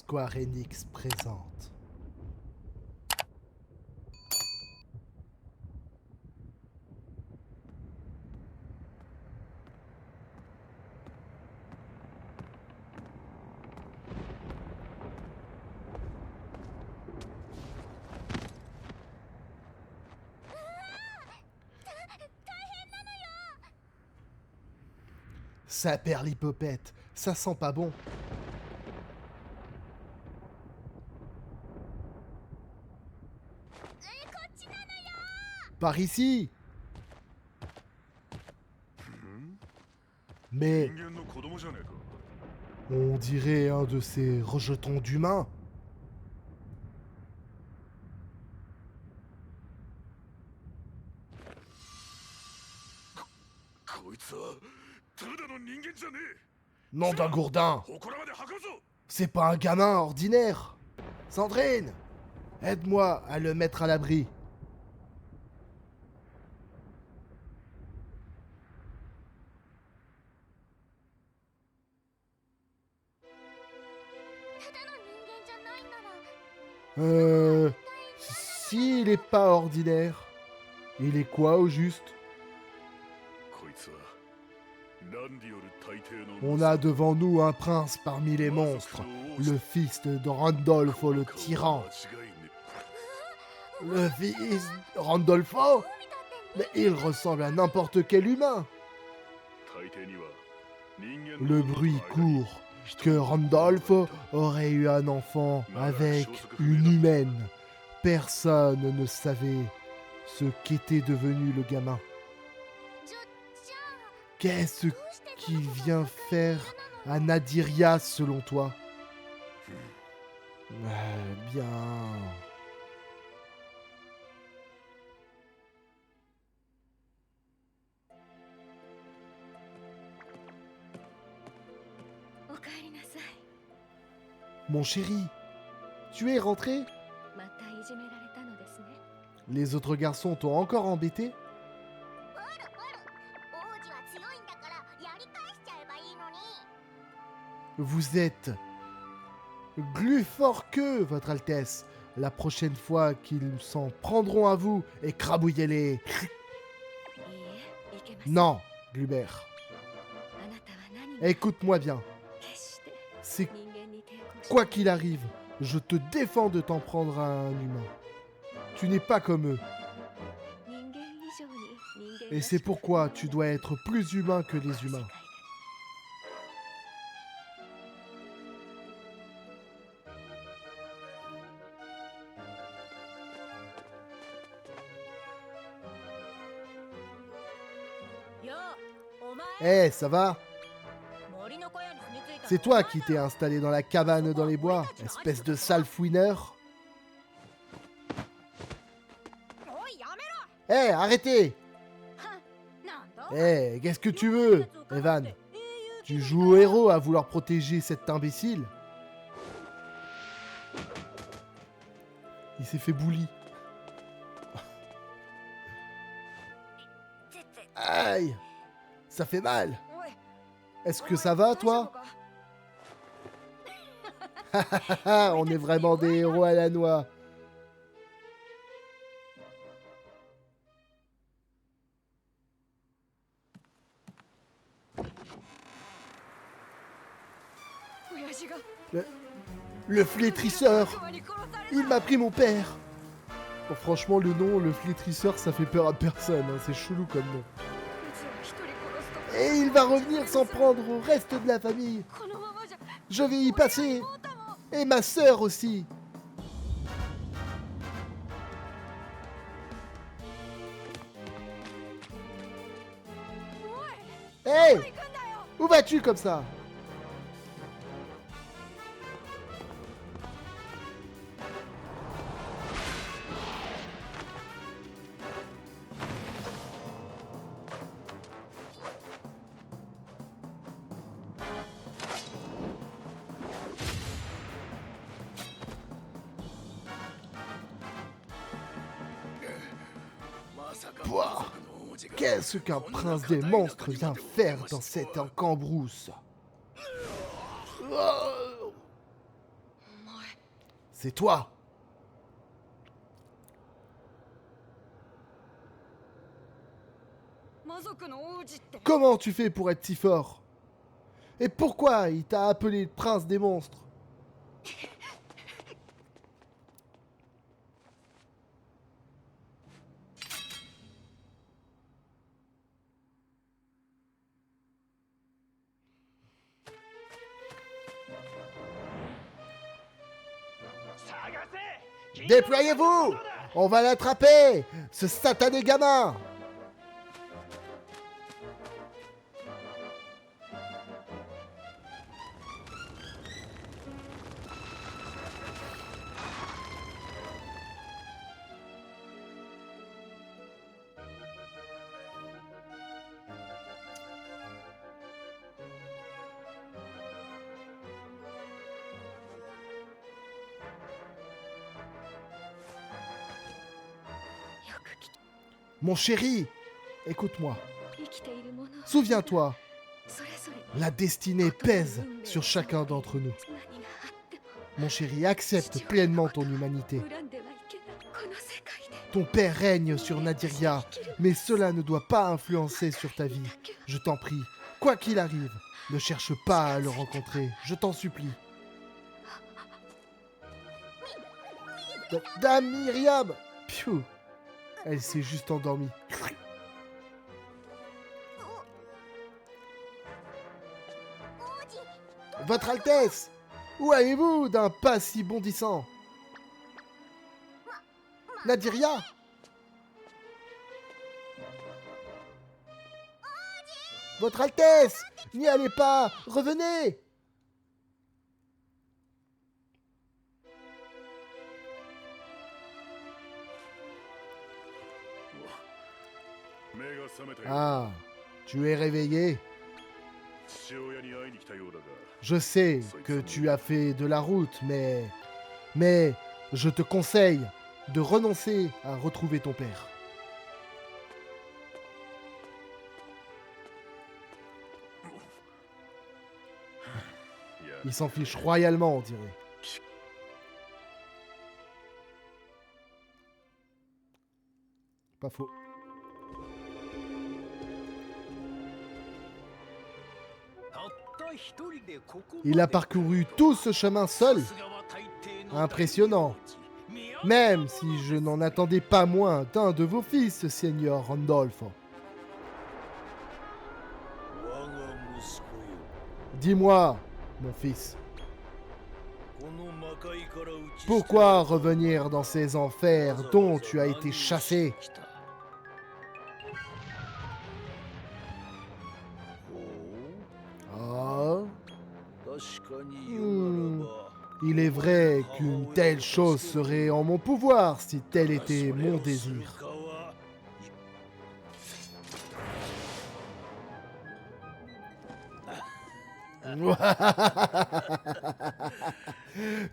Square Enix présente. Ça perd l'hypopète, ça sent pas bon. Par ici. Mais on dirait un de ces rejetons d'humains. Nom d'un gourdin. C'est pas un gamin ordinaire. Sandrine, aide-moi à le mettre à l'abri. S'il est pas ordinaire, il est quoi au juste? On a devant nous un prince parmi les monstres, le fils de Randolpho le tyran. Le fils de Randolpho? Mais il ressemble à n'importe quel humain. Le bruit court que Randolpho aurait eu un enfant avec une humaine. Personne ne savait ce qu'était devenu le gamin. Qu'est-ce qu'il vient faire à Nadiria selon toi? Bien. Mon chéri, tu es rentré? Les autres garçons t'ont encore embêté? Vous êtes plus fort qu'eux, Votre Altesse. La prochaine fois qu'ils s'en prendront à vous, écrabouillez-les. Non, Glubert. Écoute-moi bien. C'est quoi qu'il arrive, je te défends de t'en prendre à un humain. Tu n'es pas comme eux. Et c'est pourquoi tu dois être plus humain que les humains. Eh, ça va? C'est toi qui t'es installé dans la cabane dans les bois, espèce de sale fouineur. Eh, arrêtez! Eh, qu'est-ce que tu veux, Evan? Tu joues au héros à vouloir protéger cet imbécile? Il s'est fait bully. Aïe! Ça fait mal! Est-ce que ça va, toi? On est vraiment des héros à la noix. Le flétrisseur! Il m'a pris mon père! Bon, franchement, le nom, le flétrisseur, ça fait peur à personne. Hein. C'est chelou comme nom. Et il va revenir s'en prendre au reste de la famille. Je vais y passer. Et ma sœur aussi. Hey! Où vas-tu comme ça? Pouah! Qu'est-ce qu'un prince des monstres vient faire dans cette encambrousse? c'est toi. Comment tu fais pour être si fort? Et pourquoi il t'a appelé le prince des monstres? Déployez-vous! On va l'attraper! Ce satané gamin! Mon chéri, écoute-moi. Souviens-toi, la destinée pèse sur chacun d'entre nous. Mon chéri, accepte pleinement ton humanité. Ton père règne sur Nadiria, mais cela ne doit pas influencer sur ta vie. Je t'en prie, quoi qu'il arrive, ne cherche pas à le rencontrer, je t'en supplie. Dame Myriam! Piou! Elle s'est juste endormie. Votre Altesse! Où allez-vous d'un pas si bondissant? Nadiria? Votre Altesse! N'y allez pas! Revenez! Ah, tu es réveillé? Je sais que tu as fait de la route, mais je te conseille de renoncer à retrouver ton père. Il s'en fiche royalement, on dirait. Pas faux. Il a parcouru tout ce chemin seul. Impressionnant. Même si je n'en attendais pas moins d'un de vos fils, Seigneur Randolph. Dis-moi, mon fils, pourquoi revenir dans ces enfers dont tu as été chassé? Ah. Il est vrai qu'une telle chose serait en mon pouvoir si tel était mon désir.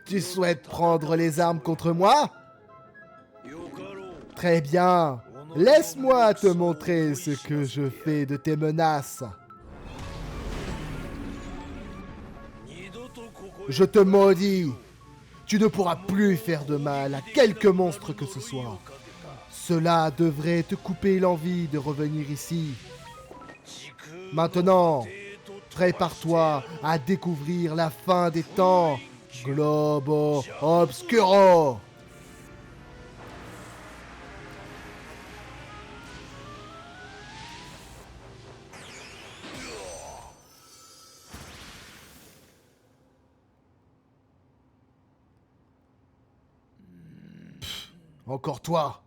Tu souhaites prendre les armes contre moi? Très bien. Laisse-moi te montrer ce que je fais de tes menaces. Je te maudis. Tu ne pourras plus faire de mal à quelque monstre que ce soit. Cela devrait te couper l'envie de revenir ici. Maintenant, prépare-toi à découvrir la fin des temps. Globo Obscuro. Encore toi.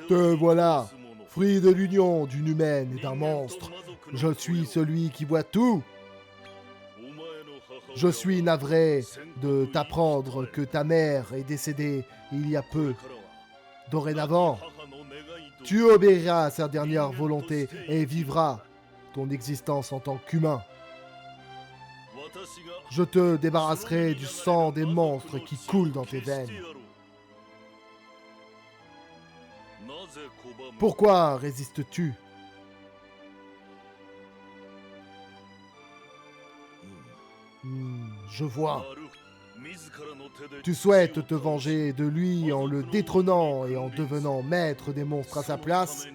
Te voilà, fruit de l'union d'une humaine et d'un monstre. Je suis celui qui voit tout. Je suis navré de t'apprendre que ta mère est décédée il y a peu. Dorénavant, tu obéiras à sa dernière volonté et vivras ton existence en tant qu'humain. Je te débarrasserai du sang des monstres qui coulent dans tes veines. Pourquoi résistes-tu? Je vois. Tu souhaites te venger de lui en le détrônant et en devenant maître des monstres à sa place.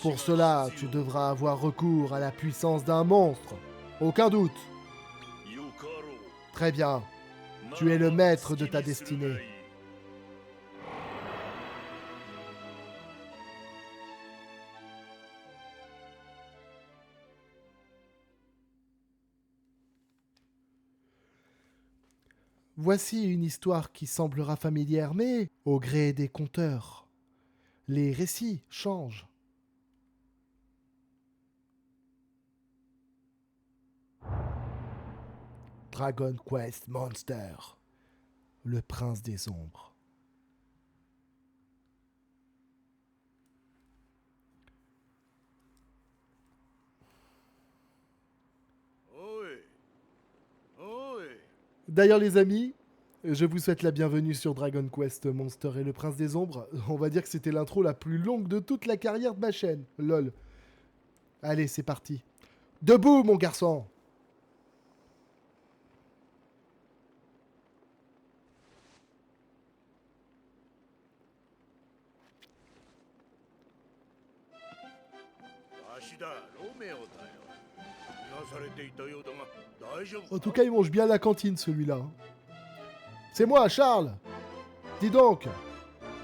Pour cela, tu devras avoir recours à la puissance d'un monstre. Aucun doute. Très bien. Tu es le maître de ta destinée. Voici une histoire qui semblera familière, mais au gré des conteurs, les récits changent. Dragon Quest Monster, le prince des ombres. D'ailleurs les amis, je vous souhaite la bienvenue sur Dragon Quest Monster et le Prince des Ombres. On va dire que c'était l'intro la plus longue de toute la carrière de ma chaîne. Lol. Allez, c'est parti. Debout mon garçon! En tout cas, il mange bien la cantine, celui-là. C'est moi, Charles. Dis donc,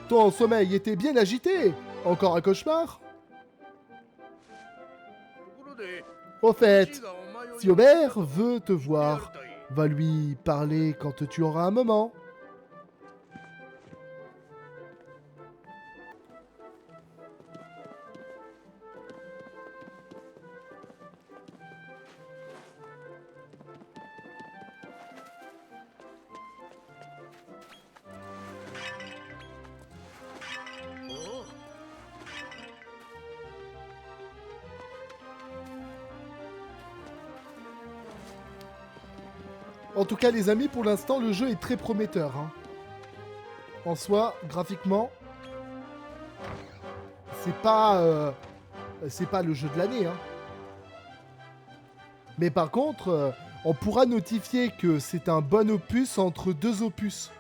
ton sommeil était bien agité. Encore un cauchemar? Au fait, si Aubert veut te voir, va lui parler quand tu auras un moment. En tout cas, les amis, pour l'instant, le jeu est très prometteur. Hein. En soi, graphiquement, c'est pas le jeu de l'année. Hein. Mais par contre, on pourra notifier que c'est un bon opus entre deux opus.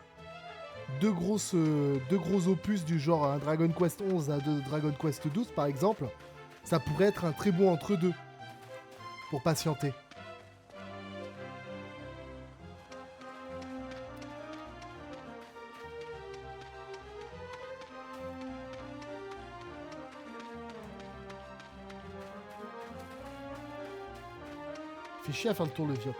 Deux gros opus du genre un Dragon Quest 11 à Dragon Quest 12, par exemple. Ça pourrait être un très bon entre-deux. Pour patienter. Fait chier à faire le tour le vieux.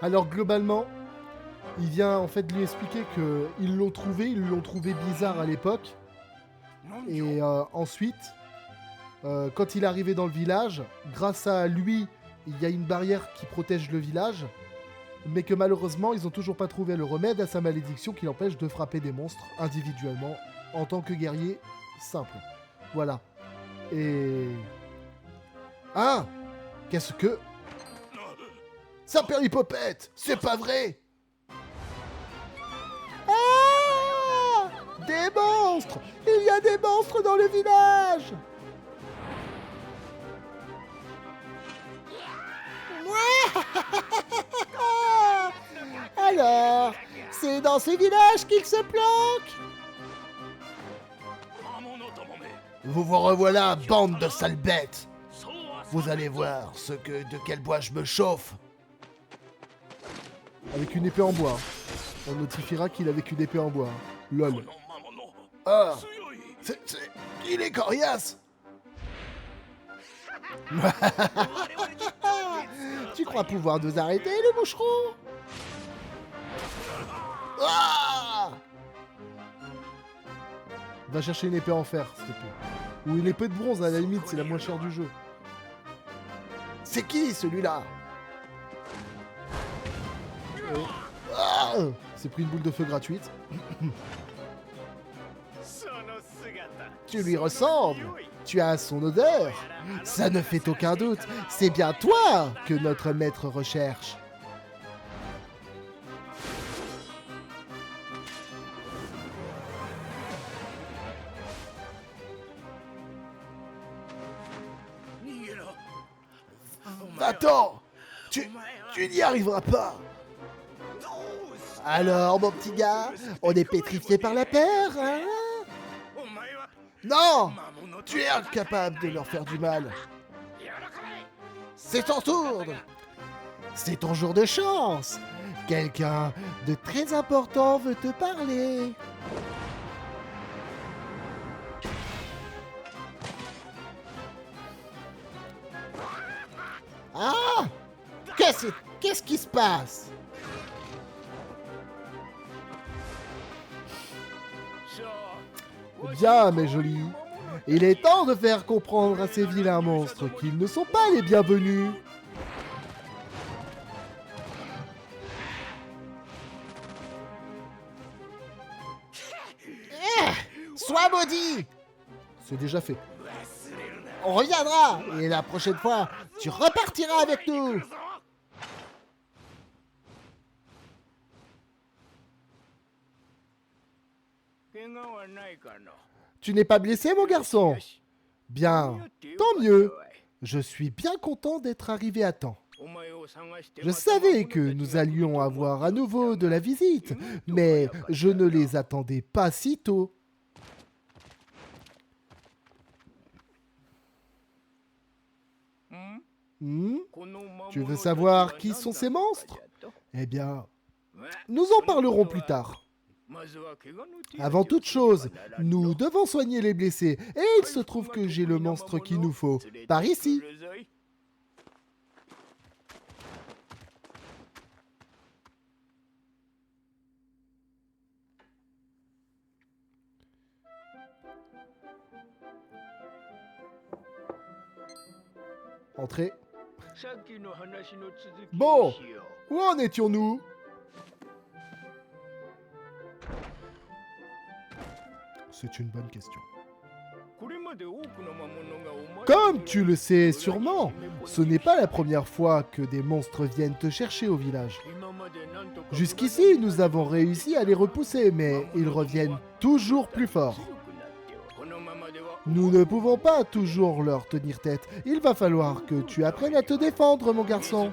Alors globalement, il vient en fait lui expliquer que ils l'ont trouvé bizarre à l'époque. Et ensuite, quand il est arrivé dans le village, grâce à lui, il y a une barrière qui protège le village. Mais que malheureusement, ils n'ont toujours pas trouvé le remède à sa malédiction qui l'empêche de frapper des monstres individuellement en tant que guerrier simple. Voilà. Et... Ah! Qu'est-ce que... Saperlipopette! C'est pas vrai! Ah! Des monstres! Il y a des monstres dans le village! Alors, c'est dans ce village qu'il se planque? Vous vous revoilà, bande de sales bêtes! Vous allez voir de quel bois je me chauffe. Avec une épée en bois. On notifiera qu'il avait une épée en bois. Lol. Ah! Il est coriace! Tu crois pouvoir nous arrêter, le moucheron? Ah! Va chercher une épée en fer, s'il te plaît. Ou une épée de bronze, à la limite, c'est la moins chère du jeu. C'est qui, celui-là? Ah! C'est pris une boule de feu gratuite. Tu lui ressembles. Tu as son odeur. Ça ne fait aucun doute. C'est bien toi que notre maître recherche. Va-t'en! Tu n'y arriveras pas. Alors, mon petit gars, on est pétrifié par la peur, hein? Non! Tu es incapable de leur faire du mal. C'est ton tour! C'est ton jour de chance! Quelqu'un de très important veut te parler. Ah! Qu'est-ce qui se passe? Bien, mes jolis. Il est temps de faire comprendre à ces vilains monstres qu'ils ne sont pas les bienvenus. Sois maudit! C'est déjà fait. On reviendra, et la prochaine fois, tu repartiras avec nous. Tu n'es pas blessé, mon garçon? Bien, tant mieux. Je suis bien content d'être arrivé à temps. Je savais que nous allions avoir à nouveau de la visite, mais je ne les attendais pas si tôt. Tu veux savoir qui sont ces monstres? Eh bien, nous en parlerons plus tard. Avant toute chose, nous devons soigner les blessés, et il se trouve que j'ai le monstre qu'il nous faut, par ici. Entrez. Bon, où en étions-nous? C'est une bonne question. Comme tu le sais sûrement, ce n'est pas la première fois que des monstres viennent te chercher au village. Jusqu'ici, nous avons réussi à les repousser, mais ils reviennent toujours plus forts. Nous ne pouvons pas toujours leur tenir tête. Il va falloir que tu apprennes à te défendre, mon garçon.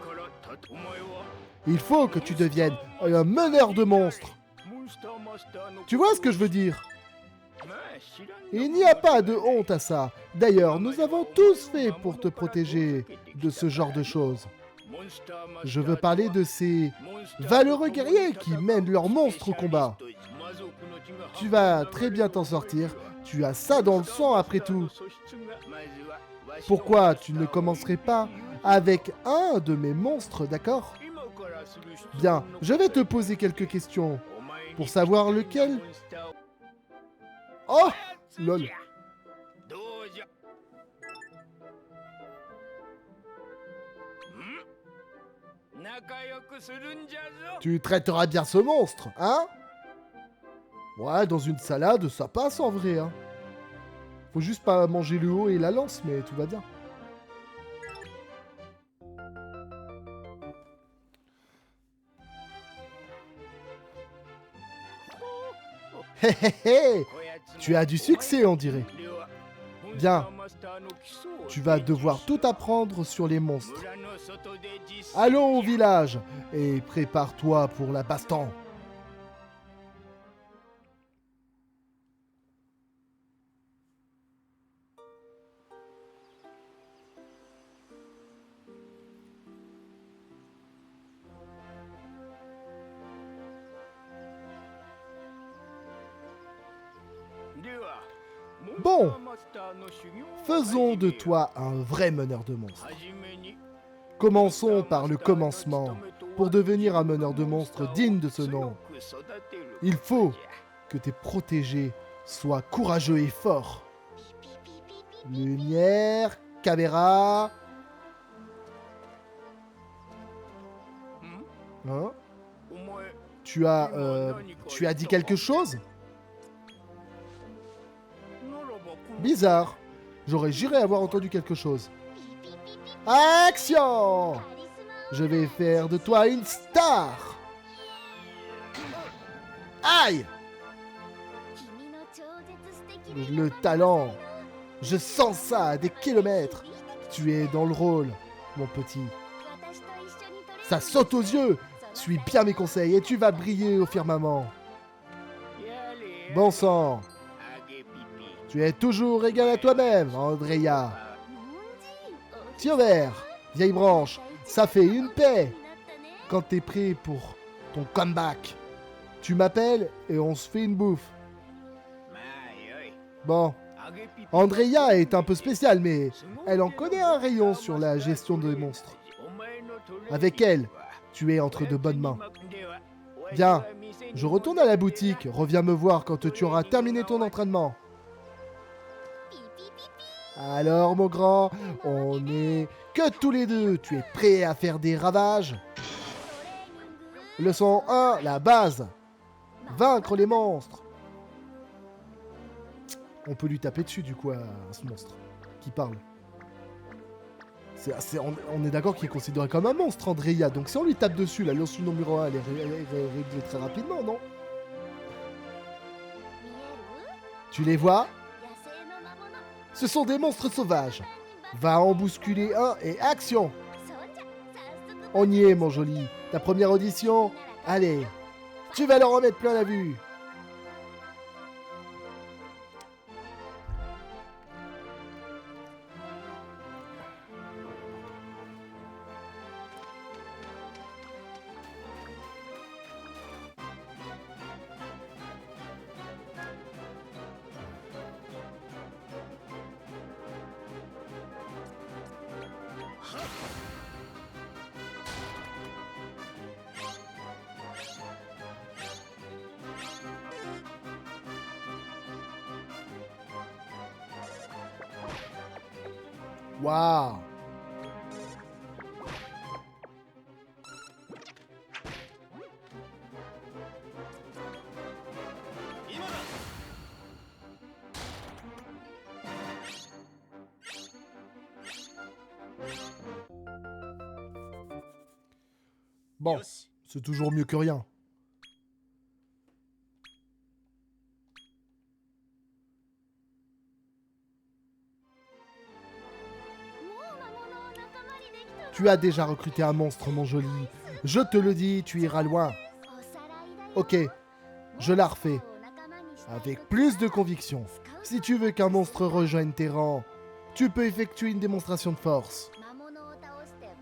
Il faut que tu deviennes un meneur de monstres. Tu vois ce que je veux dire? Il n'y a pas de honte à ça. D'ailleurs, nous avons tous fait pour te protéger de ce genre de choses. Je veux parler de ces valeureux guerriers qui mènent leurs monstres au combat. Tu vas très bien t'en sortir. Tu as ça dans le sang après tout. Pourquoi tu ne commencerais pas avec un de mes monstres, d'accord? Bien, je vais te poser quelques questions pour savoir lequel... Oh! Lol. Tu traiteras bien ce monstre, hein? Ouais, dans une salade, ça passe en vrai, hein. Faut juste pas manger le haut et la lance, mais tout va bien. Hé hé hé! Tu as du succès, on dirait. Bien. Tu vas devoir tout apprendre sur les monstres. Allons au village et prépare-toi pour la baston. Bon, faisons de toi un vrai meneur de monstres. Commençons par le commencement. Pour devenir un meneur de monstres digne de ce nom, il faut que tes protégés soient courageux et forts. Lumière, caméra. Hein? Tu as dit quelque chose? Bizarre. J'aurais juré avoir entendu quelque chose. Action! Je vais faire de toi une star! Aïe! Le talent! Je sens ça à des kilomètres! Tu es dans le rôle, mon petit. Ça saute aux yeux! Suis bien mes conseils et tu vas briller au firmament. Bon sang! Tu es toujours égal à toi-même, Andrea. Tiens vert, vieille branche, ça fait une paix. Quand t'es prêt pour ton comeback, tu m'appelles et on se fait une bouffe. Bon, Andrea est un peu spéciale, mais elle en connaît un rayon sur la gestion des monstres. Avec elle, tu es entre de bonnes mains. Bien, je retourne à la boutique, reviens me voir quand tu auras terminé ton entraînement. Alors mon grand, on est que tous les deux. Tu es prêt à faire des ravages? Leçon 1, la base. Vaincre les monstres. On peut lui taper dessus du coup à ce monstre qui parle. On est d'accord qu'il est considéré comme un monstre, Andrea. Donc si on lui tape dessus, la leçon numéro 1, elle est réglée très rapidement, non? Tu les vois? Ce sont des monstres sauvages. Va en bousculer un et action! On y est, mon joli. Ta première audition? Allez, tu vas leur en mettre plein la vue. Waouh! Bon, c'est toujours mieux que rien. Tu as déjà recruté un monstre, mon joli. Je te le dis, tu iras loin. Ok, je la refais. Avec plus de conviction. Si tu veux qu'un monstre rejoigne tes rangs, tu peux effectuer une démonstration de force.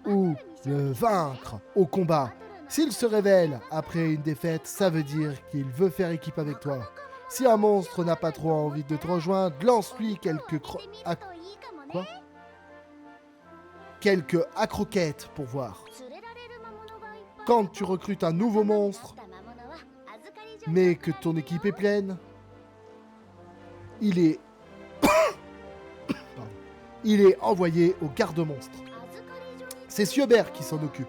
Ou le vaincre au combat. S'il se révèle après une défaite, ça veut dire qu'il veut faire équipe avec toi. Si un monstre n'a pas trop envie de te rejoindre, lance-lui quelques accroquettes pour voir. Quand tu recrutes un nouveau monstre, mais que ton équipe est pleine, il est envoyé au garde-monstre. C'est Siebert qui s'en occupe.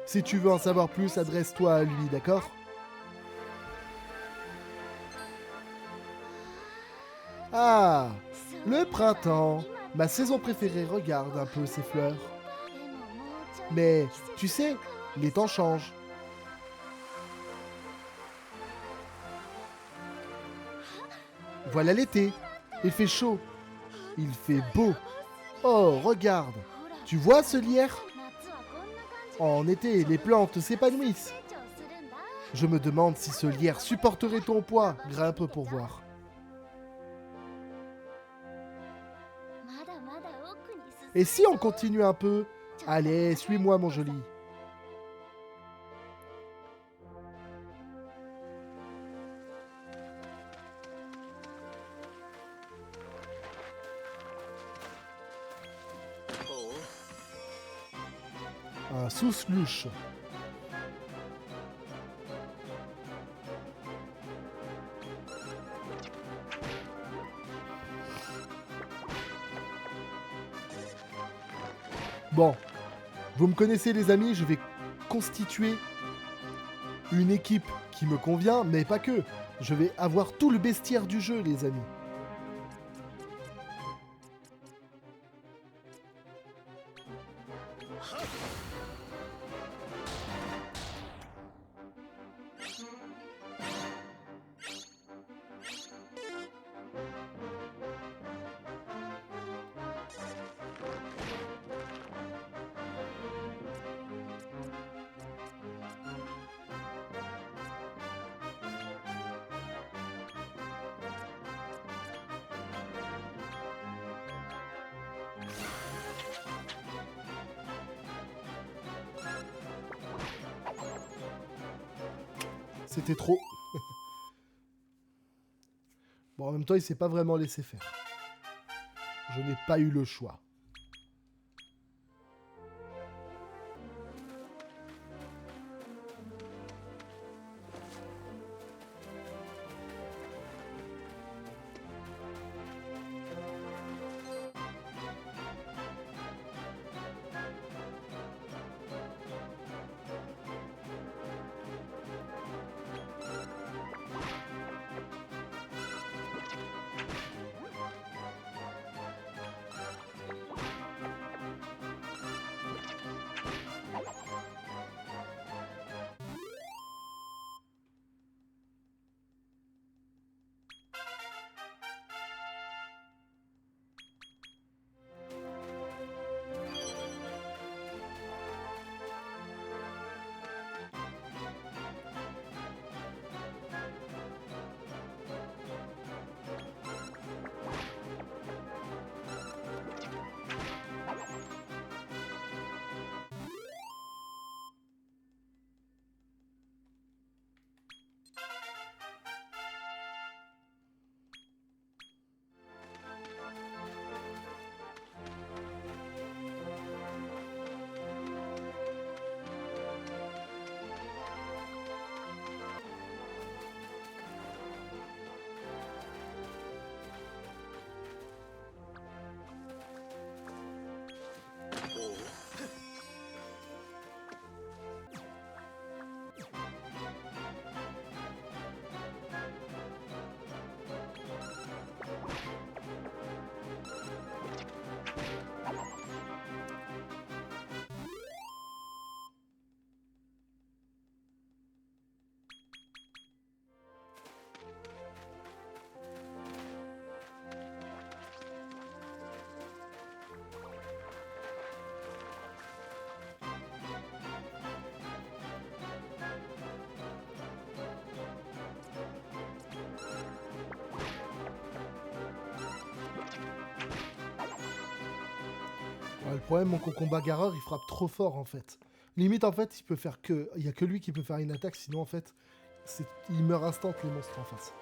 Si tu veux en savoir plus, adresse-toi à lui, d'accord? Ah, le printemps, ma saison préférée, regarde un peu ces fleurs. Mais, tu sais, les temps changent. Voilà l'été, il fait chaud, il fait beau. Oh, regarde, tu vois ce lierre? En été, les plantes s'épanouissent. Je me demande si ce lierre supporterait ton poids. Grimpe pour voir. Et si on continue un peu? Allez, suis-moi, mon joli. Un sous-slush. Bon, vous me connaissez les amis, je vais constituer une équipe qui me convient, mais pas que. Je vais avoir tout le bestiaire du jeu, les amis. C'était trop. Bon, en même temps, il s'est pas vraiment laissé faire. Je n'ai pas eu le choix. Ouais, le problème, mon cocon bagarreur, il frappe trop fort en fait. Limite, en fait, il peut faire que. Il y a que lui qui peut faire une attaque, sinon en fait, il meurt instant les monstres en face.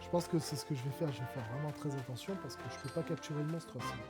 Je pense que c'est ce que je vais faire. Je vais faire vraiment très attention parce que je peux pas capturer le monstre sinon.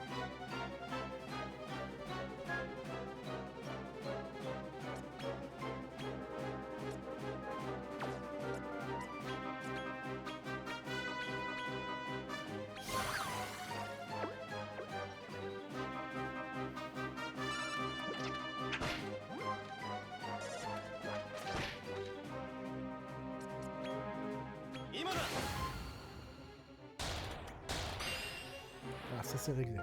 Ah, ça c'est réglé.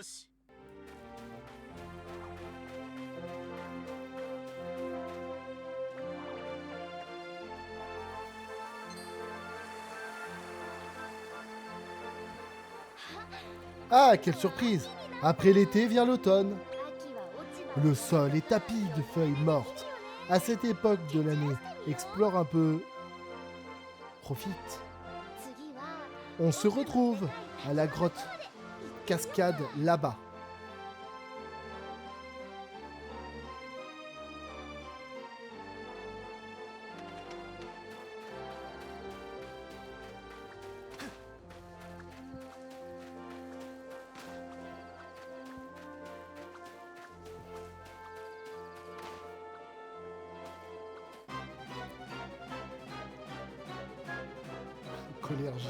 よし。Ah, quelle surprise! Après l'été vient l'automne. Le sol est tapis de feuilles mortes. À cette époque de l'année, explore un peu. Profite. On se retrouve à la grotte cascade là-bas. Collergie.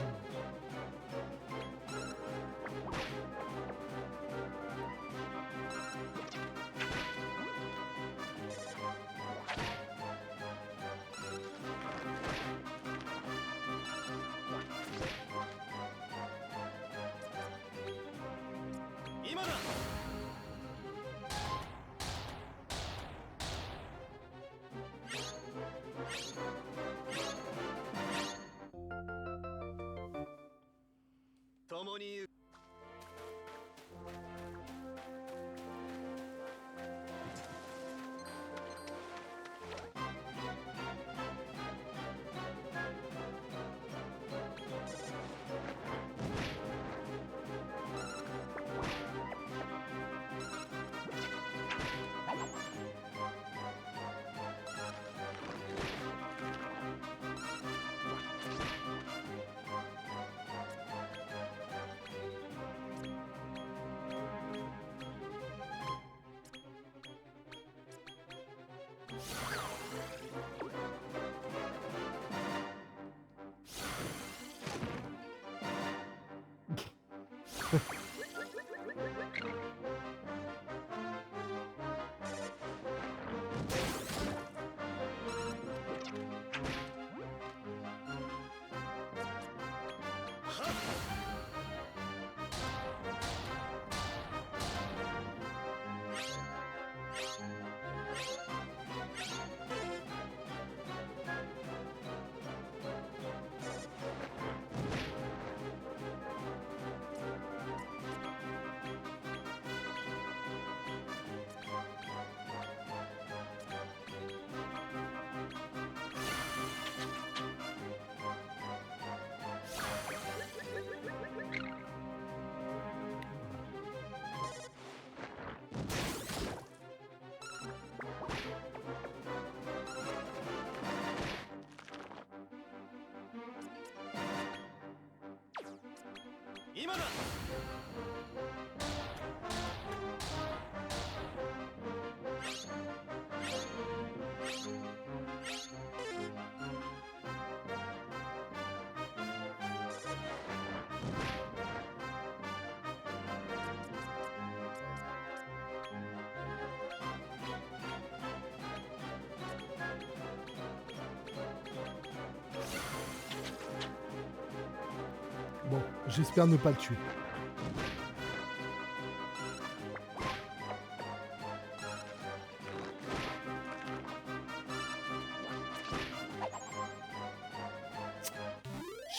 Bon, j'espère ne pas le tuer.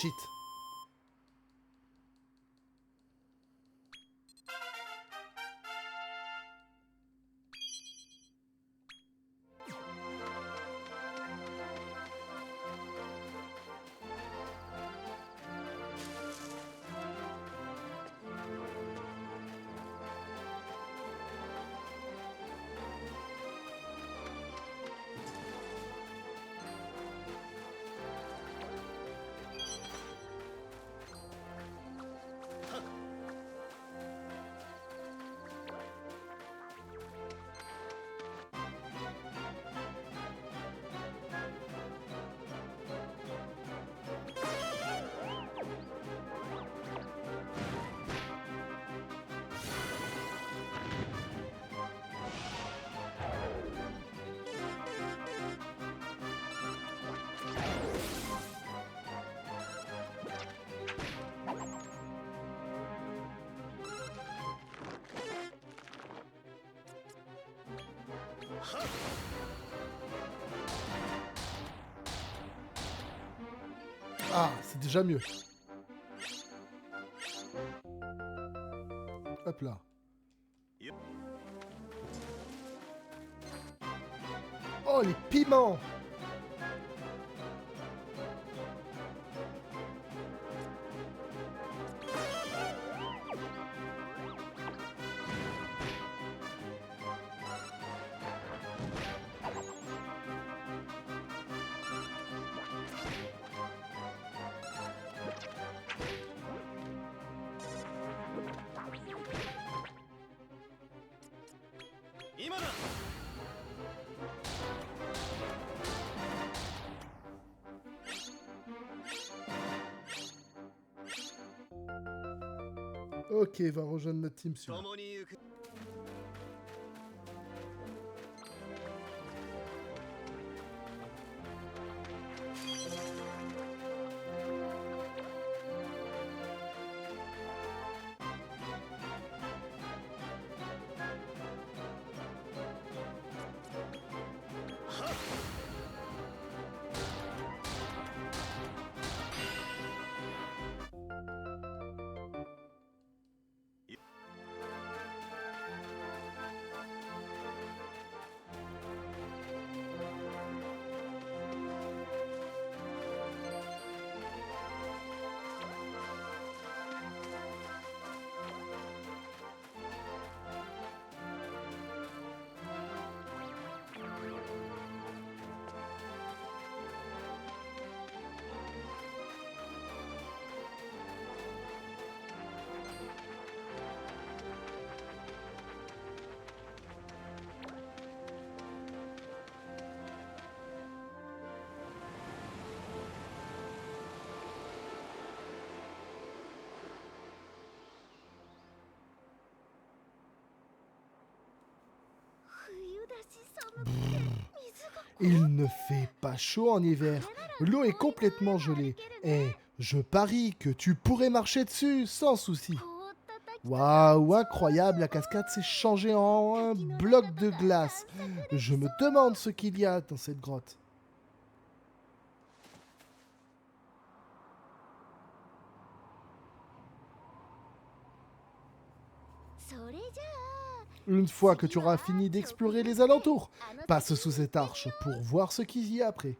Shit. Ah, c'est déjà mieux. Hop là. Oh, les piments! Ok, va rejoindre notre team celui-là. Il ne fait pas chaud en hiver. L'eau est complètement gelée. Et je parie que tu pourrais marcher dessus sans souci. Waouh, incroyable, la cascade s'est changée en un bloc de glace. Je me demande ce qu'il y a dans cette grotte. Une fois que tu auras fini d'explorer les alentours, passe sous cette arche pour voir ce qu'il y a après.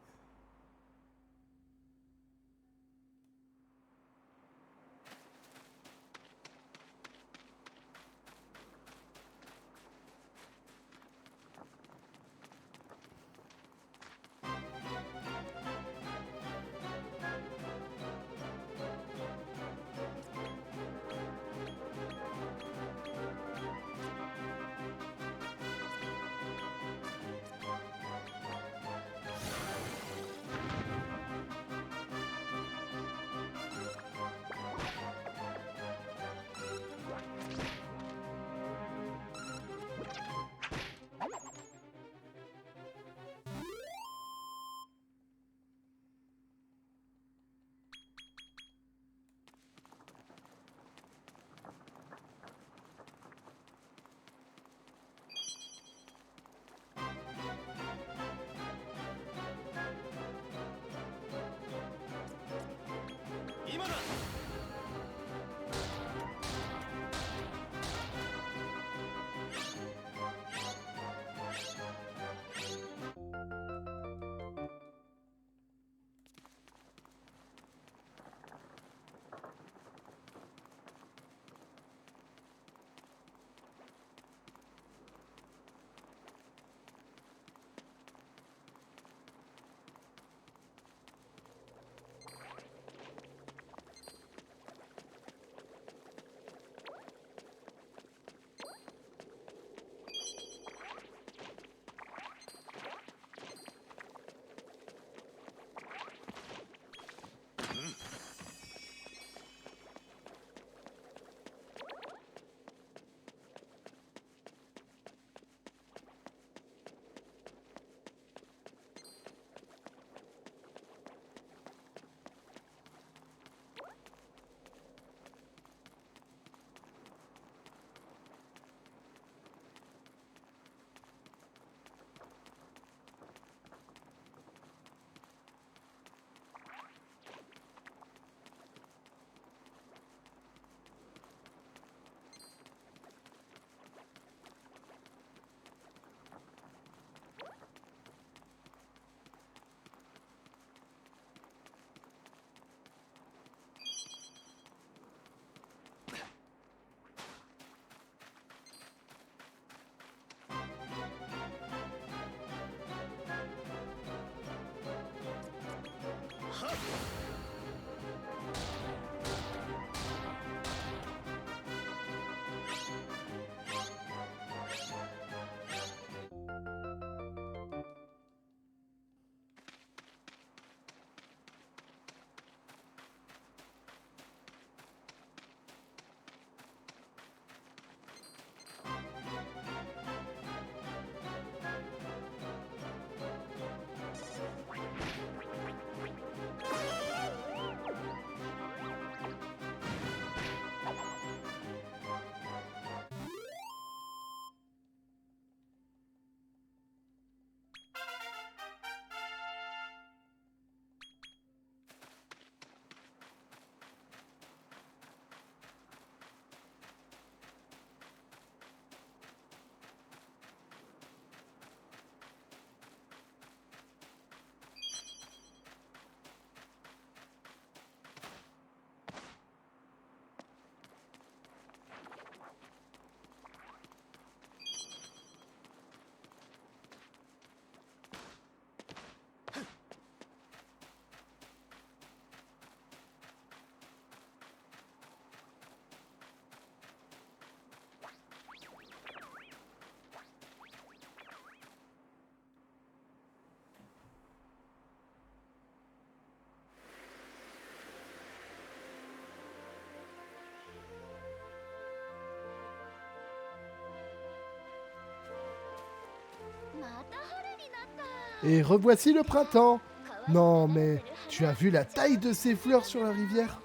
Et revoici le printemps. Non, mais tu as vu la taille de ces fleurs sur la rivière?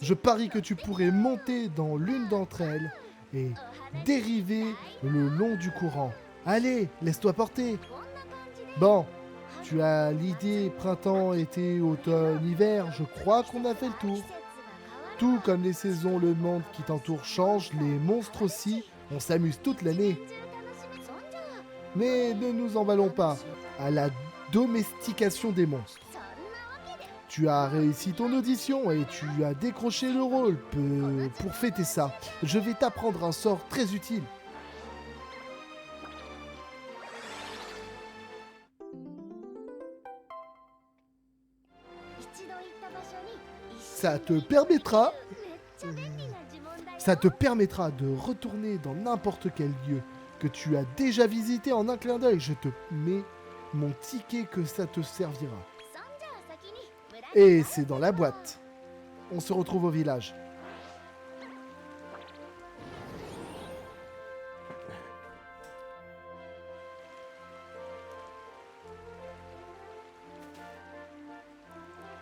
Je parie que tu pourrais monter dans l'une d'entre elles et dériver le long du courant. Allez, laisse-toi porter. Bon, tu as l'idée printemps, été, automne, hiver. Je crois qu'on a fait le tour. Tout comme les saisons, le monde qui t'entoure change, les monstres aussi. On s'amuse toute l'année. Mais ne nous emballons pas à la domestication des monstres. Tu as réussi ton audition et tu as décroché le rôle. Pour fêter ça, je vais t'apprendre un sort très utile. Ça te permettra... Ça te permettra de retourner dans n'importe quel lieu que tu as déjà visité en un clin d'œil. Je te mets mon ticket que ça te servira. Et c'est dans la boîte. On se retrouve au village.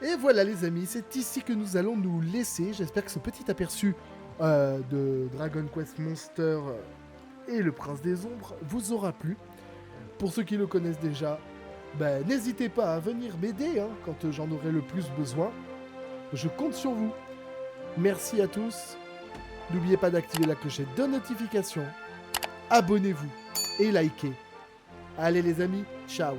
Et voilà les amis, c'est ici que nous allons nous laisser. J'espère que ce petit aperçu de Dragon Quest Monster et le Prince des Ombres vous aura plu. Pour ceux qui le connaissent déjà, n'hésitez pas à venir m'aider quand j'en aurai le plus besoin. Je compte sur vous. Merci à tous. N'oubliez pas d'activer la clochette de notification. Abonnez-vous et likez. Allez les amis, ciao.